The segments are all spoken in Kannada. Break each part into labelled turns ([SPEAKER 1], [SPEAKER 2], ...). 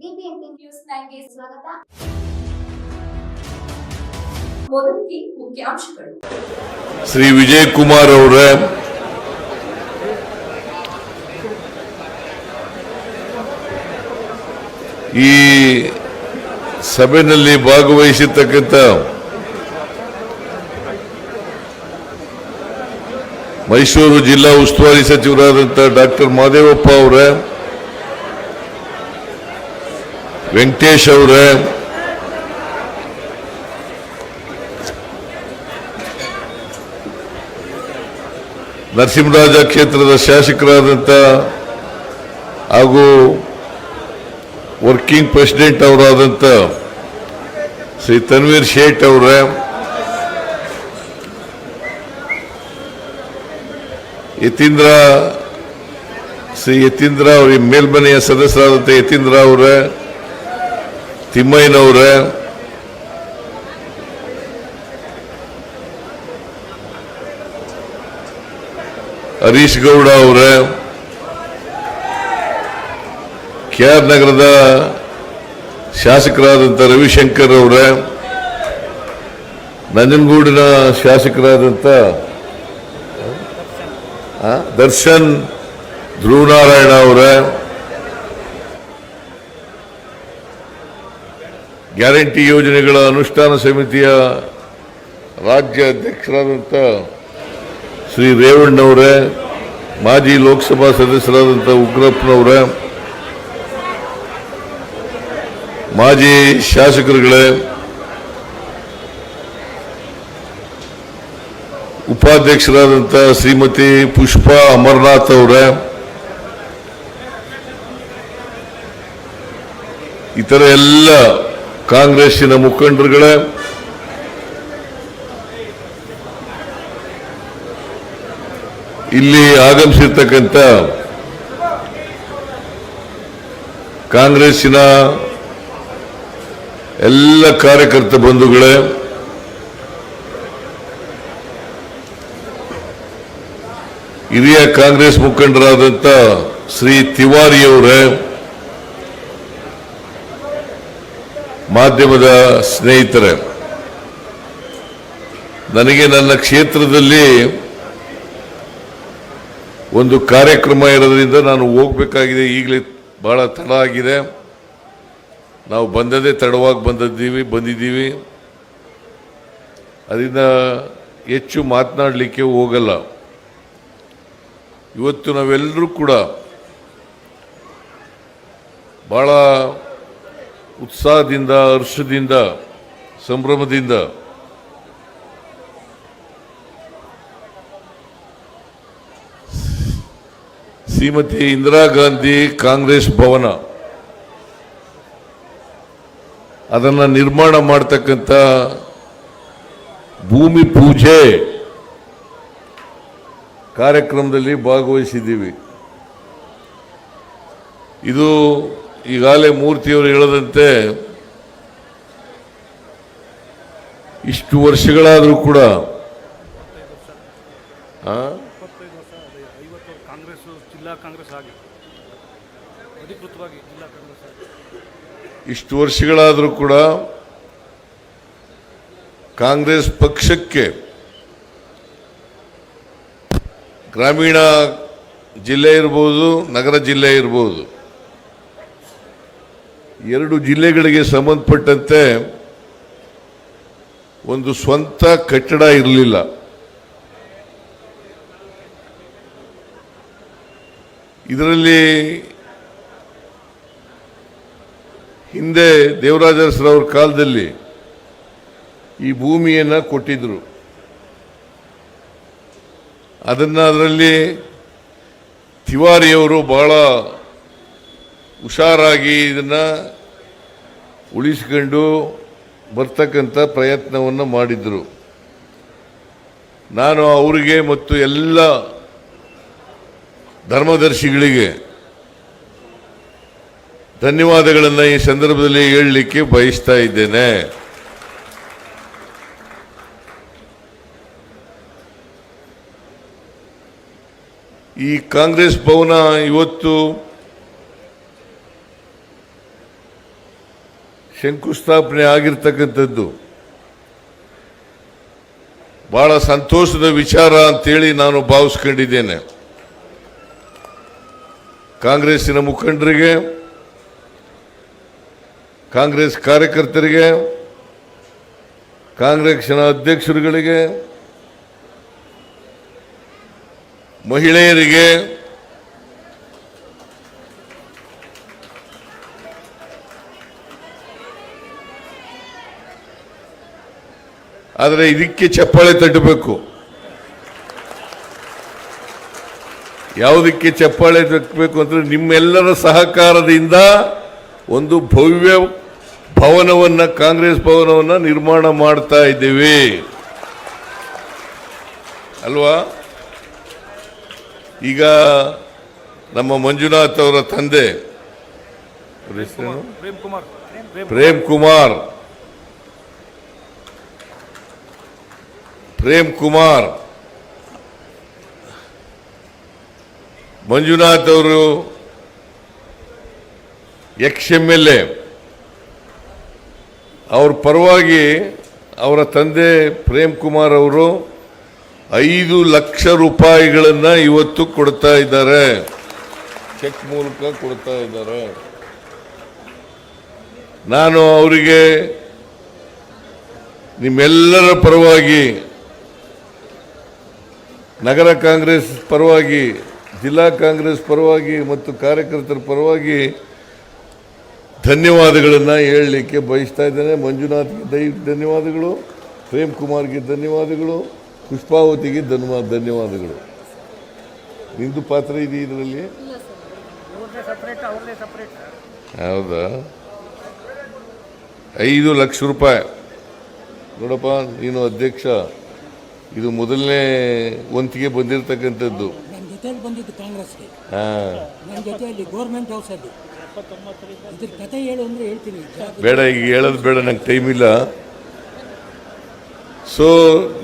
[SPEAKER 1] ಬಿಬಿಎಂಪಿ ನ್ಯೂಸ್ 9ಗೆ ಸ್ವಾಗತ. ಮೊದಲಿಗೆ ಮುಖ್ಯಾಂಶಗಳು.
[SPEAKER 2] ಶ್ರೀ ವಿಜಯ್ ಕುಮಾರ್ ಅವರ ಈ ಸಭೆಯಲ್ಲಿ ಭಾಗವಹಿಸಿರ್ತಕ್ಕಂಥ ಮೈಸೂರು ಜಿಲ್ಲಾ ಉಸ್ತುವಾರಿ ಸಚಿವರಾದಂಥ ಡಾಕ್ಟರ್ ಮಾದೇವಪ್ಪ ಅವರ, ವೆಂಕಟೇಶ್ ಅವರ, ನರಸಿಂಹರಾಜ ಕ್ಷೇತ್ರದ ಶಾಸಕರಾದಂಥ ಹಾಗೂ ವರ್ಕಿಂಗ್ ಪ್ರೆಸಿಡೆಂಟ್ ಅವರಾದಂಥ ಶ್ರೀ ತನ್ವೀರ್ ಶೇಟ್ ಅವರ, ಶ್ರೀ ಯತೀಂದ್ರ ಅವರ ಮೇಲ್ಮನೆಯ ಸದಸ್ಯರಾದಂಥ ಯತೀಂದ್ರ ಅವರ, ತಿಮ್ಮಯ್ಯನವರ, ಹರೀಶ್ ಗೌಡ ಅವರ, ಕೆಆರ್ ನಗರದ ಶಾಸಕರಾದಂಥ ರವಿಶಂಕರ್ ಅವರ, ನಂಜನಗೂಡಿನ ಶಾಸಕರಾದಂಥ ದರ್ಶನ್ ಧ್ರುವನಾರಾಯಣ ಅವರ, ಗ್ಯಾರಂಟಿ ಯೋಜನೆಗಳ ಅನುಷ್ಠಾನ ಸಮಿತಿಯ ರಾಜ್ಯ ಅಧ್ಯಕ್ಷರಾದಂಥ ಶ್ರೀ ರೇವಣ್ಣವರ, ಮಾಜಿ ಲೋಕಸಭಾ ಸದಸ್ಯರಾದಂಥ ಉಗ್ರಪ್ಪನವರ, ಮಾಜಿ ಶಾಸಕರುಗಳೇ, ಉಪಾಧ್ಯಕ್ಷರಾದಂಥ ಶ್ರೀಮತಿ ಪುಷ್ಪಾ ಅಮರನಾಥ್ ಅವರ, ಇತರ ಎಲ್ಲ ಕಾಂಗ್ರೆಸ್ಸಿನ ಮುಖಂಡರುಗಳೇ, ಇಲ್ಲಿ ಆಗಮಿಸಿರ್ತಕ್ಕಂಥ ಕಾಂಗ್ರೆಸ್ಸಿನ ಎಲ್ಲ ಕಾರ್ಯಕರ್ತ ಬಂಧುಗಳೇ, ಹಿರಿಯ ಕಾಂಗ್ರೆಸ್ ಮುಖಂಡರಾದಂಥ ಶ್ರೀ ತಿವಾರಿಯವರೇ, ಮಾಧ್ಯಮದ ಸ್ನೇಹಿತರೆ, ನನಗೆ ನನ್ನ ಕ್ಷೇತ್ರದಲ್ಲಿ ಒಂದು ಕಾರ್ಯಕ್ರಮ ಇರೋದ್ರಿಂದ ನಾನು ಹೋಗಬೇಕಾಗಿದೆ. ಈಗಲೇ ಬಹಳ ತಡ ಆಗಿದೆ. ನಾವು ಬಂದದೇ ತಡವಾಗಿ ಬಂದಿದ್ದೀವಿ. ಅದರಿಂದ ಹೆಚ್ಚು ಮಾತನಾಡಲಿಕ್ಕೆ ಹೋಗಲ್ಲ. ಇವತ್ತು ನಾವೆಲ್ಲರೂ ಕೂಡ ಬಹಳ ಉತ್ಸಾಹದಿಂದ, ಹರ್ಷದಿಂದ, ಸಂಭ್ರಮದಿಂದ ಶ್ರೀಮತಿ ಇಂದಿರಾ ಗಾಂಧಿ ಕಾಂಗ್ರೆಸ್ ಭವನ ಅದನ್ನು ನಿರ್ಮಾಣ ಮಾಡತಕ್ಕಂಥ ಭೂಮಿ ಪೂಜೆ ಕಾರ್ಯಕ್ರಮದಲ್ಲಿ ಭಾಗವಹಿಸಿದ್ದೀವಿ. ಇದು ಈಗಾಗಲೇ ಮೂರ್ತಿಯವರು ಹೇಳದಂತೆ ಇಷ್ಟು ವರ್ಷಗಳಾದರೂ ಕೂಡ ಇಷ್ಟು ವರ್ಷಗಳಾದರೂ ಕೂಡ ಕಾಂಗ್ರೆಸ್ ಪಕ್ಷಕ್ಕೆ ಗ್ರಾಮೀಣ ಜಿಲ್ಲೆ ಇರ್ಬೋದು, ನಗರ ಜಿಲ್ಲೆ ಇರ್ಬೋದು, ಎರಡು ಜಿಲ್ಲೆಗಳಿಗೆ ಸಂಬಂಧಪಟ್ಟಂತೆ ಒಂದು ಸ್ವಂತ ಕಟ್ಟಡ ಇರಲಿಲ್ಲ. ಇದರಲ್ಲಿ ಹಿಂದೆ ದೇವರಾಜ ಅರಸರವರ ಕಾಲದಲ್ಲಿ ಈ ಭೂಮಿಯನ್ನು ಕೊಟ್ಟಿದ್ರು. ಅದರಲ್ಲಿ ತಿವಾರಿಯವರು ಬಹಳ ಹುಷಾರಾಗಿ ಇದನ್ನು ಉಳಿಸಿಕೊಂಡು ಬರ್ತಕ್ಕಂಥ ಪ್ರಯತ್ನವನ್ನು ಮಾಡಿದರು. ನಾನು ಅವರಿಗೆ ಮತ್ತು ಎಲ್ಲ ಧರ್ಮದರ್ಶಿಗಳಿಗೆ ಧನ್ಯವಾದಗಳನ್ನು ಈ ಸಂದರ್ಭದಲ್ಲಿ ಹೇಳಲಿಕ್ಕೆ ಬಯಸ್ತಾ ಇದ್ದೇನೆ. ಈ ಕಾಂಗ್ರೆಸ್ ಭವನ ಇವತ್ತು ಶಂಕುಸ್ಥಾಪನೆ ಆಗಿರ್ತಕ್ಕಂಥದ್ದು ಬಹಳ ಸಂತೋಷದ ವಿಚಾರ ಅಂತೇಳಿ ನಾನು ಭಾವಿಸ್ಕೊಂಡಿದ್ದೇನೆ. ಕಾಂಗ್ರೆಸ್ಸಿನ ಮುಖಂಡರಿಗೆ, ಕಾಂಗ್ರೆಸ್ ಕಾರ್ಯಕರ್ತರಿಗೆ, ಕಾಂಗ್ರೆಸ್ಸಿನ ಅಧ್ಯಕ್ಷರುಗಳಿಗೆ, ಮಹಿಳೆಯರಿಗೆ, ಆದರೆ ಇದಕ್ಕೆ ಚಪ್ಪಾಳೆ ತಟ್ಟಬೇಕು. ಯಾವುದಕ್ಕೆ ಚಪ್ಪಾಳೆ ತಟ್ಟಬೇಕು ಅಂದ್ರೆ ನಿಮ್ಮೆಲ್ಲರ ಸಹಕಾರದಿಂದ ಒಂದು ಭವ್ಯ ಭವನವನ್ನ, ಕಾಂಗ್ರೆಸ್ ಭವನವನ್ನ ನಿರ್ಮಾಣ ಮಾಡ್ತಾ ಇದ್ದೇವೆ ಅಲ್ವಾ. ಈಗ ನಮ್ಮ ಮಂಜುನಾಥ್ ಅವರ ತಂದೆ ಪ್ರೇಮ್ ಕುಮಾರ್ ಮಂಜುನಾಥ್ ಅವರು XMLA, ಅವ್ರ ಪರವಾಗಿ ಅವರ ತಂದೆ ಪ್ರೇಮ್ ಕುಮಾರ್ ಅವರು 5 ಲಕ್ಷ ರೂಪಾಯಿಗಳನ್ನ ಇವತ್ತು ಕೊಡ್ತಾ ಇದ್ದಾರೆ, ಚೆಕ್ ಮೂಲಕ ಕೊಡ್ತಾ ಇದ್ದಾರೆ. ನಾನು ಅವರಿಗೆ ನಿಮ್ಮೆಲ್ಲರ ಪರವಾಗಿ, ನಗರ ಕಾಂಗ್ರೆಸ್ ಪರವಾಗಿ, ಜಿಲ್ಲಾ ಕಾಂಗ್ರೆಸ್ ಪರವಾಗಿ ಮತ್ತು ಕಾರ್ಯಕರ್ತರ ಪರವಾಗಿ ಧನ್ಯವಾದಗಳನ್ನು ಹೇಳಲಿಕ್ಕೆ ಬಯಸ್ತಾ ಇದ್ದೇನೆ. ಮಂಜುನಾಥ್ಗೆ ಧನ್ಯವಾದಗಳು, ಪ್ರೇಮ್ ಕುಮಾರ್ಗೆ ಧನ್ಯವಾದಗಳು, ಪುಷ್ಪಾವತಿಗೆ ಧನ್ಯವಾದಗಳು. ನಿಂದು ಪಾತ್ರ ಇದೆ ಇದರಲ್ಲಿ? ಹೌದಾ? 5 ಲಕ್ಷ ರೂಪಾಯಿ. ನೋಡಪ್ಪ, ನೀನು ಅಧ್ಯಕ್ಷ, ಇದು ಮೊದಲನೇ ವಂತಿಗೆ ಬಂದಿರತಕ್ಕಂಥದ್ದು.
[SPEAKER 3] ಬಂದಿದ್ದು ಕಾಂಗ್ರೆಸ್ಗೆ, ನನ್ನ ಜೊತೆಯಲ್ಲಿ ಗೌರ್ಮೆಂಟ್ ಹೌಸ್ ಅಲ್ಲಿ ಇದ್ರ ಕಥೆ ಹೇಳು ಅಂದ್ರೆ ಹೇಳ್ತೀನಿ.
[SPEAKER 2] ಬೇಡ, ಈಗ ಹೇಳೋದು ಬೇಡ, ನಂಗೆ ಟೈಮ್ ಇಲ್ಲ. ಸೊ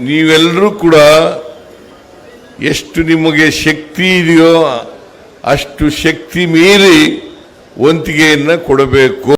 [SPEAKER 2] ನೀವೆಲ್ಲರೂ ಕೂಡ ಎಷ್ಟು ನಿಮಗೆ ಶಕ್ತಿ ಇದೆಯೋ ಅಷ್ಟು ಶಕ್ತಿ ಮೀರಿ ವಂತಿಗೆಯನ್ನು ಕೊಡಬೇಕು.